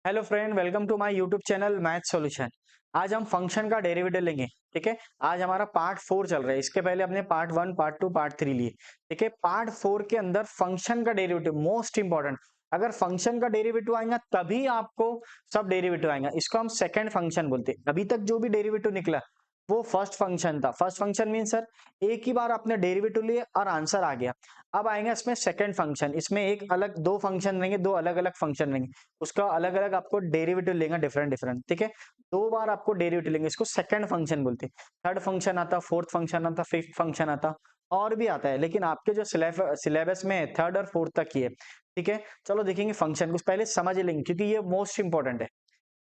Hello friend, welcome to my YouTube channel math solution. आज हम function का derivative लेंगे। ठीक है, आज हमारा पार्ट 4 चल रहा है। इसके पहले अपने पार्ट 1, पार्ट 2, पार्ट 3 लिए। ठीक है, पार्ट 4 के अंदर फंक्शन का डेरिवेटिव मोस्ट इंपॉर्टेंट। अगर फंक्शन का डेरिवेटिव आएगा तभी आपको सब डेरिवेटिव आएगा। इसको हम सेकंड फंक्शन बोलते हैं। अभी तक जो भी डेरिवेटिव निकला वो फर्स्ट फंक्शन था। फर्स्ट फंक्शन मीन सर एक ही बार आपने डेरिवेटिव लिए और आंसर आ गया। अब आएगा इसमें सेकंड फंक्शन। इसमें एक अलग दो फंक्शन रहेंगे, दो अलग अलग फंक्शन रहेंगे। उसका अलग अलग आपको डेरिवेटिव लेगा, डिफरेंट डिफरेंट। ठीक है, दो बार आपको डेरिवेटिव लेंगे, इसको सेकंड फंक्शन बोलते हैं। थर्ड फंक्शन आता, फोर्थ फंक्शन आता, फिफ्थ फंक्शन आता, और भी आता है, लेकिन आपके जो सिलेबस में थर्ड और फोर्थ तक ही है। ठीक है, चलो देखेंगे फंक्शन को पहले समझ लेंगे क्योंकि ये मोस्ट इंपॉर्टेंट है।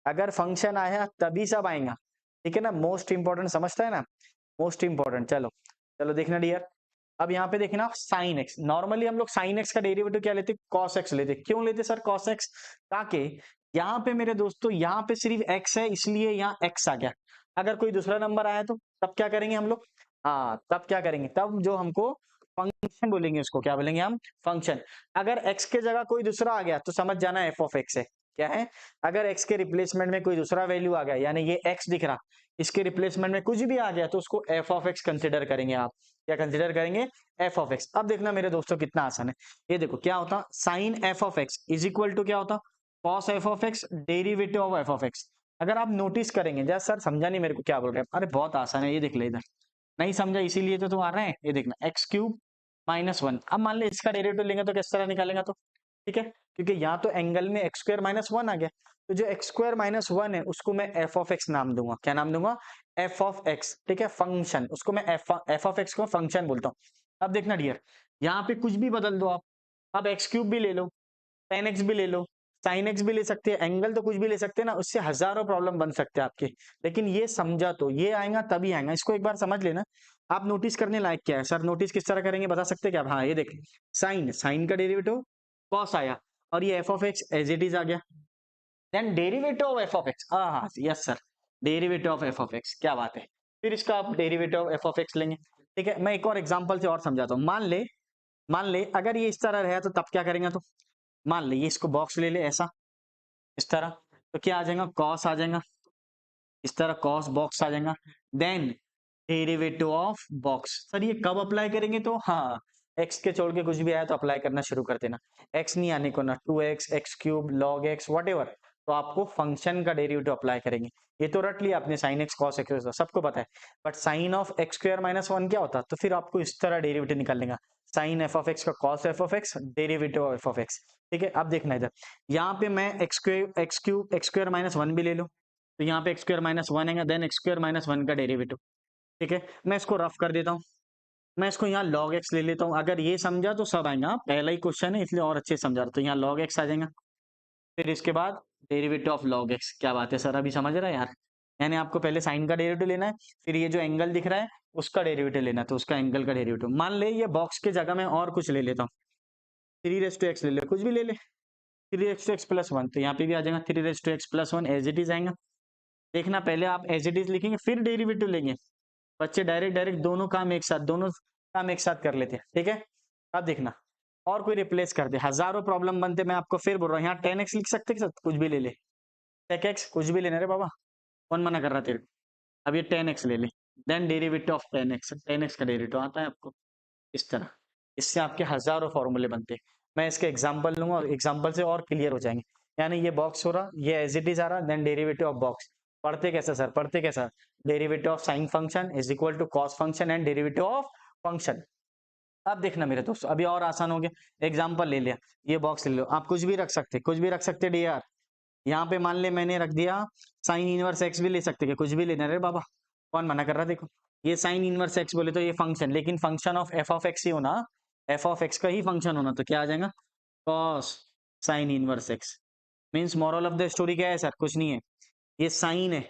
अगर फंक्शन आया तभी सब आएगा। ठीक है ना, मोस्ट इंपॉर्टेंट समझता है ना, मोस्ट इंपॉर्टेंट। चलो चलो देखना डियर। अब यहाँ पे देखना साइन एक्स। नॉर्मली हम लोग साइन एक्स का डेरिवेटिव क्या लेते, कॉस एक्स लेते। क्यों लेते सर कॉस एक्स? ताकि यहाँ पे मेरे दोस्तों यहाँ पे सिर्फ एक्स है, इसलिए यहाँ एक्स आ गया। अगर कोई दूसरा नंबर आया तो तब क्या करेंगे हम लोग? हाँ, तब क्या करेंगे, तब जो हमको फंक्शन बोलेंगे, उसको क्या बोलेंगे हम? फंक्शन। अगर एक्स के जगह कोई दूसरा आ गया तो समझ जाना एफ ऑफ एक्स है। क्या है? अगर एक्स के रिप्लेसमेंट में कोई दूसरा वैल्यू आ गया, यानी ये एक्स दिख रहा, इसके रिप्लेसमेंट में कुछ भी आ गया तो उसको एफ ऑफ एक्स कंसिडर करेंगे आप। क्या कंसिडर करेंगे? F of x. अब देखना मेरे दोस्तों कितना आसान है। ये देखो क्या होता, sine f of x is equal to क्या होता, cos f of x derivative of f of x. अगर आप नोटिस करेंगे, जैसे सर समझा नहीं मेरे को क्या बोल रहे हैं, अरे बहुत आसान है, ये देख ले इधर। नहीं समझा इसीलिए तो तुम आ रहे हैं। ये देखना एक्स क्यूब माइनस वन। अब मान ले इसका डेरिवेटिव लेंगे तो किस तरह निकालेगा? तो ठीक है, क्योंकि यहाँ तो एंगल में एक्स स्क्वायर माइनस वन आ गया, तो जो एक्स स्क्वायर माइनस वन है उसको मैं एफ ऑफ एक्स नाम दूंगा। क्या नाम दूंगा? F of x. ठीक है, फंक्शन, उसको मैं एफ ऑफ एक्स को फंक्शन बोलता हूँ। अब देखना डियर, यहाँ पे कुछ भी बदल दो आप। अब एक्स क्यूब भी ले लो, टेन एक्स भी ले लो, साइन एक्स भी ले सकते हैं, एंगल तो कुछ भी ले सकते हैं ना, उससे हजारों प्रॉब्लम बन सकते हैं आपके। लेकिन ये समझा तो ये आएगा तभी आएगा, इसको एक बार समझ लेना। आप नोटिस करने लायक क्या है सर, नोटिस किस तरह करेंगे बता सकते हैं क्या? हाँ ये देख, साइन, साइन का डेरिवेटिव कॉस आया, और ये f of x as it is आ गया। Then derivative of f of x, हाँ हाँ yes sir, derivative of f of x, क्या बात है। फिर इसका आप derivative of f of x लेंगे। ठीक है, मैं एक और एग्जांपल से और समझाता हूँ। मान ले अगर ये इस तरह रहा तो तब क्या करेंगे? तो मान ले ये इसको बॉक्स ले ले ऐसा, इस तरह, तो क्या आ जाएगा? कॉस आ जाएगा। इस तरह कॉस बॉक्स आ जाएगा। Then derivative of box. Sir ये कब अप्लाई करेंगे? तो हाँ, एक्स के छोड़ के कुछ भी आया तो अप्लाई करना शुरू कर देना। एक्स नहीं आने को ना, two x, x cube, log x, whatever, तो आपको फंक्शन का डेरिवेटिव अप्लाई करेंगे। ये तो रट लिया आपने, साइन एक्स कॉस एक्स सबको पता है। But sine of x square minus one क्या होता? तो फिर आपको इस तरह डेरिवेटिव निकालने का, साइन एफ ऑफ एक्स का cos f of x, derivative of f of x. ठीक है, अब देखना इधर, यहाँ पे मैं x cube, x square minus one भी ले लो, तो यहाँ पे एक्स स्क्वायर माइनस वन है, then x square minus one का डेरिवेटिव। ठीक है, मैं इसको रफ कर देता हूँ। मैं इसको यहाँ log x ले लेता हूँ। अगर ये समझा तो सब आएगा, पहला ही क्वेश्चन है इसलिए और अच्छे से समझा रहा, तो यहाँ log x आ जाएगा। फिर इसके बाद डेरिवेटिव ऑफ log x। क्या बात है सर, अभी समझ रहा है यार? यानी आपको पहले साइन का डेरिवेटिव लेना है, फिर ये जो एंगल दिख रहा है उसका डेरिवेटिव लेना है, तो उसका एंगल का डेरिवेटिव। मान ले ये बॉक्स के जगह में और कुछ ले लेता हूँ, थ्री रेस टू एक्स ले ले, कुछ भी ले ले, three raise to x plus one, तो यहाँ पे भी आ जाएगा three raise to x plus one, as it is आएगा। देखना पहले आप एज इट इज लिखेंगे फिर डेरिवेटिव लेंगे। बच्चे डायरेक्ट डायरेक्ट दोनों काम एक साथ, दोनों काम एक साथ कर लेते हैं। ठीक है, अब देखना और कोई रिप्लेस कर दे, हजारों प्रॉब्लम बनते। मैं आपको फिर बोल रहा हूँ, यहाँ टेन एक्स लिख सकते हैं, कुछ भी ले ले, टेक एक्स कुछ भी लेना रे बाबा, कौन मना कर रहा तेरे को? अब ये टेन एक्स ले ले, then derivative of ten x, ten x का डेरिवेटिव आता है आपको इस तरह। इससे आपके हजारों फॉर्मूले बनते हैं। मैं इसके एग्जाम्पल लूंगा और एग्जाम्पल से और क्लियर हो जाएंगे। यानी ये बॉक्स हो रहा, ये एज इट इज आ रहा, देन डेरिवेटिव ऑफ बॉक्स। पढ़ते कैसा सर, पढ़ते कैसा? Derivative of sine function is equal to cos function and derivative of function. अब देखना मेरे दोस्तों, अभी और आसान हो गया। एग्जाम्पल ले लिया, ये बॉक्स ले लो, आप कुछ भी रख सकते, कुछ भी रख सकते डीआर। यहाँ पे मान ले मैंने रख दिया साइन इनवर्स एक्स, भी ले सकते हैं, कुछ भी लेना रे बाबा, कौन मना कर रहा? देखो ये साइन इनवर्स एक्स बोले तो ये फंक्शन, लेकिन function of f of x ही होना, एफ ऑफ एक्स का ही फंक्शन होना, तो क्या आ जाएगा? Cos sine inverse x. Means moral of the story क्या है सर? कुछ नहीं है, ये साइन है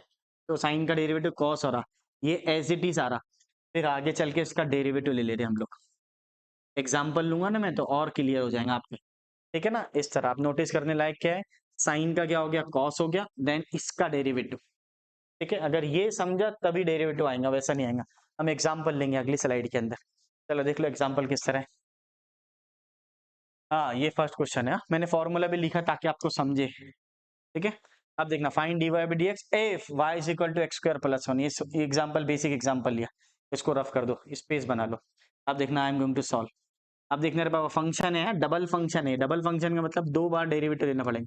तो साइन का डेरिवेटिव कॉस हो रहा, ये एज इट इज आ रहा, फिर आगे चल के इसका डेरिवेटिव ले रहे हम लोग। एग्जाम्पल लूंगा ना मैं तो और क्लियर हो जाएगा आपके। ठीक है ना, इस तरह आप नोटिस करने लायक क्या है, साइन का क्या हो गया? कॉस हो गया, देन इसका डेरिवेटिव। ठीक है, अगर ये समझा तभी डेरिवेटिव आएगा, वैसा नहीं आएगा। हम एग्जाम्पल लेंगे अगली स्लाइड के अंदर। चलो देख लो एग्जाम्पल किस तरह है। हाँ ये फर्स्ट क्वेश्चन है, मैंने फॉर्मूला भी लिखा ताकि आपको समझे। ठीक है। अब देखना find dy by dx if y is equal to x square plus 1। ये एग्जांपल बेसिक एग्जांपल लिया, इसको रफ कर दो, स्पेस बना लो। अब देखना I am going to solve. अब देखने रे बाबा फंक्शन है, डबल फंक्शन है। डबल फंक्शन का मतलब दो बार डेरिवेटिव लेना पड़ेगा।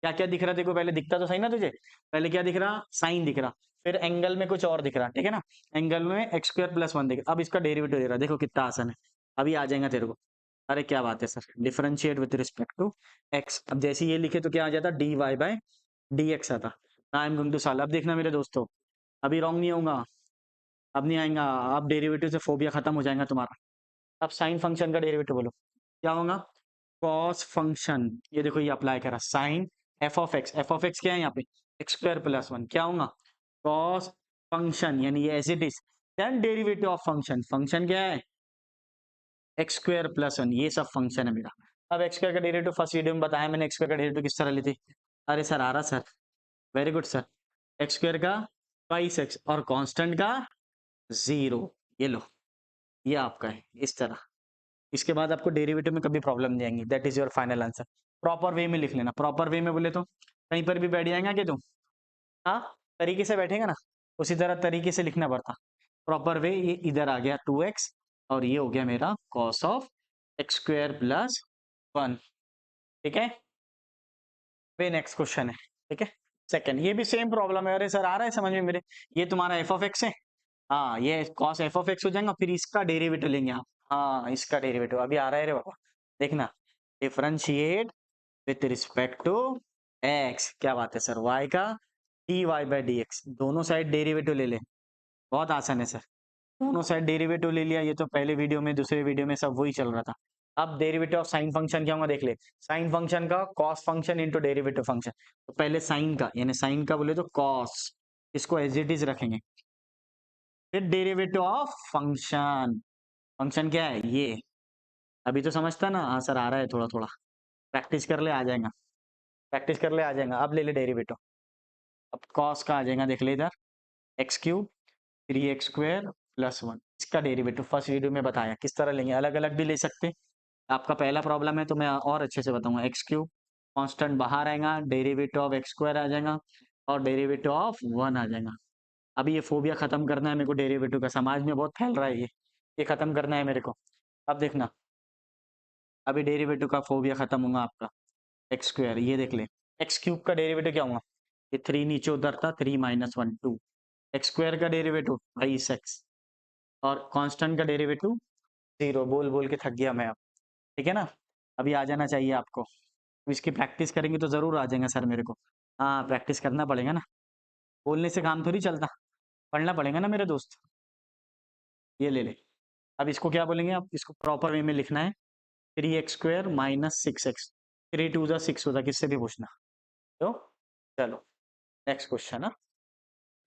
क्या क्या दिख रहा देखो, पहले दिखता तो सही ना तुझे, पहले क्या दिख रहा, साइन दिख रहा, फिर एंगल में कुछ और दिख रहा, ठीक है ना, एंगल में एक्स स्क्वायर प्लस 1 दिख रहा। अब इसका डेरिवेटिव दे रहा, देखो कितना आसान है, अभी आ जाएगा तेरे को। अरे क्या बात है sir, differentiate with respect to x. अब जैसे ये लिखे तो क्या आ जाता, d y by d x आता। I am going to solve. अब देखना मेरे दोस्तों, अभी रॉन्ग नहीं होगा, अब नहीं आएगा, अब डेरिवेटिव से फोबिया खत्म हो जाएगा तुम्हारा। अब साइन फंक्शन का डेरिवेटिव बोलो, क्या होगा, कॉस फंक्शन, ये देखो ये अप्लाई करा, साइन एफ ऑफ एक्स क्या है यहाँ पे, एक्स स्क्वायर प्लस 1, क्या होगा, कॉस फंक्शन, यानी ये as it is, then derivative of function, function क्या है, एक्स स्क्वायर प्लस 1, ये सब फंक्शन है मेरा। अब एक्स स्क्वायर का डेरिवेटिव फर्स्ट वीडियो में बताया मैंने, एक्स स्क्वायर का डेरिवेटिव किस तरह लेते, अरे सर आ रहा sir, very good sir, x square का ट्वाइस एक्स और कांस्टेंट का 0, ये लो, ये आपका है इस तरह। इसके बाद आपको डेरिवेटिव में कभी प्रॉब्लम नहीं आएंगी, that is your final answer. Proper way में लिख लेना, प्रॉपर वे में बोले तो कहीं पर भी बैठ जाएगा कि तुम, हाँ तरीके से बैठेगा ना, उसी तरह तरीके से लिखना पड़ता। प्रॉपर वे, ये इधर आ गया 2x और ये हो गया मेरा cos of x square plus 1, ठीक है। वे नेक्स्ट क्वेश्चन है, ठीक है, सेकंड, ये भी सेम प्रॉब्लम है। अरे सर आ रहा है समझ में मेरे, ये तुम्हारा एफ ऑफ एक्स है, हाँ ये कॉस एफ ऑफ एक्स हो जाएगा, फिर इसका डेरिवेटिव लेंगे आप, हाँ इसका डेरिवेटिव अभी आ रहा है रे बाबा, देखना, differentiate with respect to x, क्या बात है सर, y का d y by d x, दोनों साइड डेरिवेटिव ले ले, बहुत आसान है सर, दोनों साइड डेरिवेटिव ले लिया, ये तो पहले वीडियो में दूसरे वीडियो में सब वही चल रहा था। अब डेरिवेटिव ऑफ साइन फंक्शन क्या होगा देख ले, साइन फंक्शन का cos function into derivative function, तो पहले साइन का, यानी साइन का बोले तो कॉस, इसको एज इट इज रखेंगे, फिर डेरिवेटिव ऑफ फंक्शन, फंक्शन क्या है ये, अभी तो समझता ना, हाँ सर आ रहा है थोड़ा थोड़ा, प्रैक्टिस कर ले आ जाएगा, प्रैक्टिस कर ले आ जाएगा। अब ले ले डेरिवेटिव, अब कॉस का आ जाएगा, देख ले इधर, x cube 3x square plus 1, इसका डेरिवेटिव फर्स्ट वीडियो में बताया किस तरह लेंगे, अलग अलग भी ले सकते। आपका पहला प्रॉब्लम है तो मैं और अच्छे से बताऊंगा, एक्स क्यूब कॉन्स्टेंट बाहर आएगा, डेरिवेटिव ऑफ एक्स स्क्वायर आ जाएगा और डेरिवेटिव ऑफ 1 आ जाएगा। अभी ये फोबिया खत्म करना है मेरे को डेरिवेटिव का, समाज में बहुत फैल रहा है ये खत्म करना है मेरे को। अब देखना, अभी डेरिवेटिव का फोबिया खत्म होगा आपका, एक्स स्क्वायर, ये देख ले, एक्स क्यूब का डेरिवेटिव क्या होगा, ये 3 नीचे उतरता, 3 माइनस 1 2, एक्स स्क्वायर का डेरिवेटिव 22x और कांस्टेंट का डेरिवेटिव 0, बोल बोल के थक गया मैं अब, ठीक है ना, अभी आ जाना चाहिए आपको, तो इसकी प्रैक्टिस करेंगे तो जरूर आ जाएगा सर मेरे को, हाँ प्रैक्टिस करना पड़ेगा ना, बोलने से काम थोड़ी चलता, पढ़ना पड़ेगा ना मेरे दोस्त। ये ले ले, अब इसको क्या बोलेंगे, आप इसको प्रॉपर वे में लिखना है, 3x square minus 6x, 3 to the 6 होता, किससे भी पूछना, तो चलो नेक्स्ट क्वेश्चन है,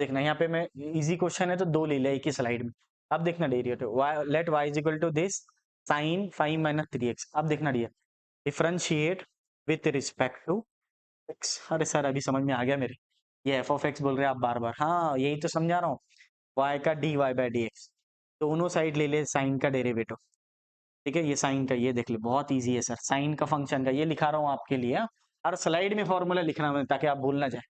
देखना यहाँ पे मैं, इजी क्वेश्चन है तो दो ले लिया एक ही स्लाइड में। अब देखना derivative, let y is equal to this sine 5 minus 3x। अब देखना dear, differentiate with respect to x, अरे सर अभी समझ में आ गया मेरे, ये एफ ऑफ एक्स बोल रहे हैं आप बार बार, हाँ यही तो समझा रहा हूँ, y का d y by d x, दोनों साइड ले ले साइन का डेरिवेटिव, ठीक है, ये साइन का, ये देख ले बहुत ईजी है सर, साइन का फंक्शन का, ये लिखा रहा हूँ आपके लिए, हाँ? हर स्लाइड में फॉर्मूला लिखना है ताकि आप भूल ना जाए,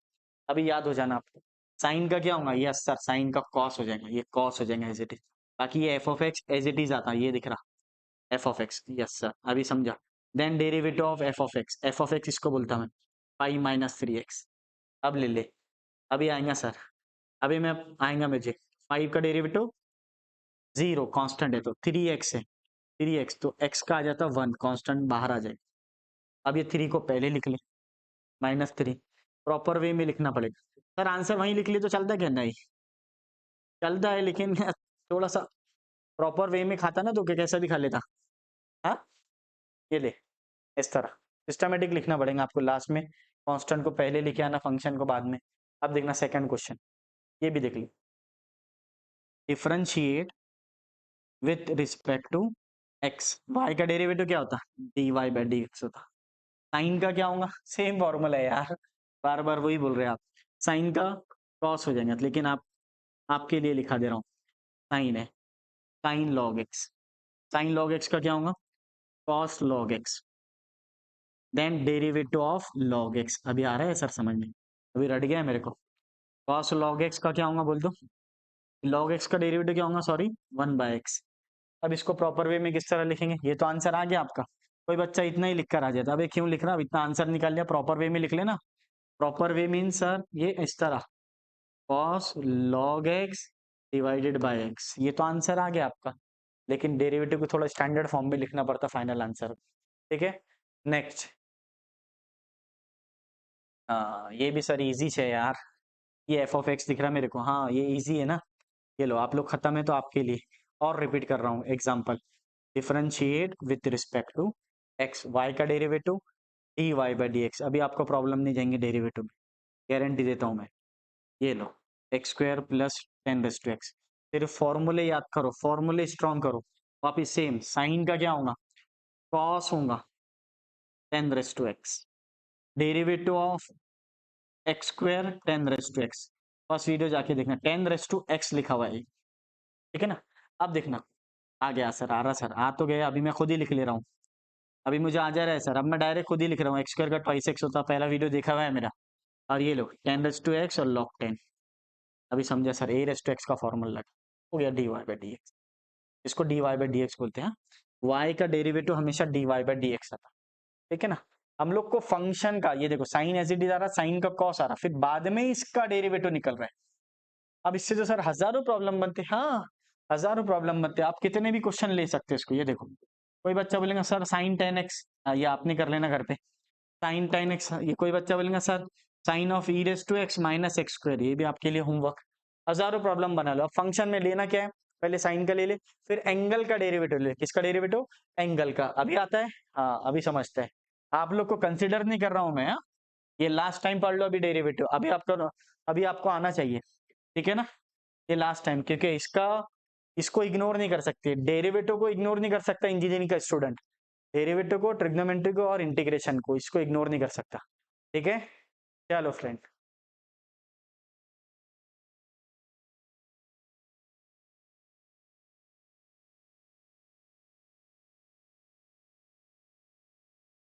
अभी याद हो जाना आपको। साइन का क्या होगा, यस सर साइन का कॉस हो जाएगा, ये कॉस हो जाएगा एज इट इज, बाकी ये f of x as it is आता है, ये दिख रहा f of x, yes sir अभी समझा। Then derivative of f of x इसको बोलता मैं 5 माइनस 3x। अब ले ले, अभी आएगा सर, अभी मैं आएगा मुझे 5 का डेरिवेटिव 0 कांस्टेंट है तो 3x है, 3x तो x का आ जाता 1, कांस्टेंट बाहर आ जाएगा। अब ये 3 को पहले लिख ले, -3, प्रॉपर वे में लिखना पड़ेगा सर, आंसर वहीं लिख ले तो चलता क्या, नहीं चलता है लेकिन थोड़ा सा प्रॉपर वे में खाता ना तो क्या कैसा भी खा लेता, हाँ ये ले, इस तरह सिस्टमेटिक लिखना पड़ेगा आपको, लास्ट में कांस्टेंट को पहले लिखे आना, फंक्शन को बाद में। अब देखना सेकंड क्वेश्चन, ये भी देख ली, differentiate with respect to x, y का डेरिवेटिव क्या होता, d y by d x होता, साइन का क्या होगा, सेम फॉर्मूला है यार, बार बार वही बोल रहे हैं आप, साइन का कॉस हो जाएगा, लेकिन आप आपके लिए लिखा दे रहा हूँ, साइन है, sine log x, sine log x का क्या होगा, cos log x, then derivative of log x. अभी आ रहा है सर समझ में? अभी रट गया है मेरे को। कॉस लॉग एक्स का क्या होगा बोल दो? लॉग एक्स का डेरिवेटिव क्या होगा? Sorry, 1/x। अब इसको प्रॉपर वे में किस तरह लिखेंगे? ये तो आंसर आ गया आपका। कोई बच्चा इतना ही लिख कर आ जाता है, अबे क्यों लिख रहा? अब इतना आंसर निकाल लिया, प्रॉपर वे में लिख लेना। प्रॉपर वे मीन सर ये इस तरह, cos log x divided by x. ये तो आंसर आ गया आपका, लेकिन डेरिवेटिव को थोड़ा स्टैंडर्ड फॉर्म में लिखना पड़ता फाइनल आंसर। ठीक है, नेक्स्ट। हाँ ये भी सर इजी है यार। ये एफ ऑफ एक्स दिख रहा है मेरे को, हाँ ये इजी है ना। ये लो आप लोग खत्म है तो आपके लिए और रिपीट कर रहा हूँ example. Differentiate with respect to x, y का derivative d y by d x. अभी आपको प्रॉब्लम नहीं जाएंगे डेरिवेटिव में, गारंटी देता हूँ मैं। ये लो एक्स स्क्वायर प्लस 10⁻⁴ सिर्फ फॉर्मूले याद करो, फॉर्मूले स्ट्रॉन्ग करो। वापिस सेम, साइन का क्या होगा? कॉस होगा 10⁻⁴। Derivative of x square 10⁻⁴। First video जाके देखना, 10⁻x लिखा हुआ है, ठीक है ना। अब देखना, आ गया सर, आ रहा सर, आ तो गया। अभी मैं खुद ही लिख ले रहा हूँ, अभी मुझे आ जा रहा है सर। अब मैं डायरेक्ट खुद ही लिख रहा हूँ, एक्स स्क्वायर का ट्वाइस एक्स होता, पहला वीडियो देखा हुआ है मेरा। और ये लो 10⁻x और log 10। अभी समझा सर, a⁻x का फॉर्मूला लगा, हो गया dy बाई डी एक्स। इसको dy बाई डी एक्स बोलते हैं। y का डेरिवेटिव हमेशा dy बाई डी एक्स आता, ठीक है ना। हम लोग को फंक्शन का, ये देखो साइन एज इट इज आ रहा, साइन का कॉस आ रहा, फिर बाद में इसका डेरिवेटिव निकल रहा है। अब इससे तो सर हजारों प्रॉब्लम बनते, हाँ हजारों प्रॉब्लम बनते। आप कितने भी क्वेश्चन ले सकते हो इसको। ये देखो कोई बच्चा बोलेगा सर साइन 10x, ये आपने कर लेना घर पे। साइन 10x, ये कोई बच्चा बोलेगा sir sine of e⁻x minus x square, ये भी आपके लिए होमवर्क। हजारों प्रॉब्लम बना लो। अब फंक्शन में लेना क्या है? पहले साइन का ले ले, फिर एंगल का डेरिवेटिव ले। किसका डेरिवेटिव? एंगल का। अभी आता है, हाँ अभी समझते हैं। आप लोग को कंसिडर नहीं कर रहा हूं मैं, हाँ? ये लास्ट टाइम पढ़ लो अभी डेरिवेटिव, अभी आपको आना चाहिए, ठीक है ना। ये लास्ट टाइम, क्योंकि इसको इग्नोर नहीं कर सकते, डेरिवेटिव को इग्नोर नहीं कर सकता इंजीनियरिंग का स्टूडेंट। डेरिवेटिव को, ट्रिग्नोमेट्री को और इंटीग्रेशन को, इसको इग्नोर नहीं कर सकता, ठीक है। चलो फ्रेंड।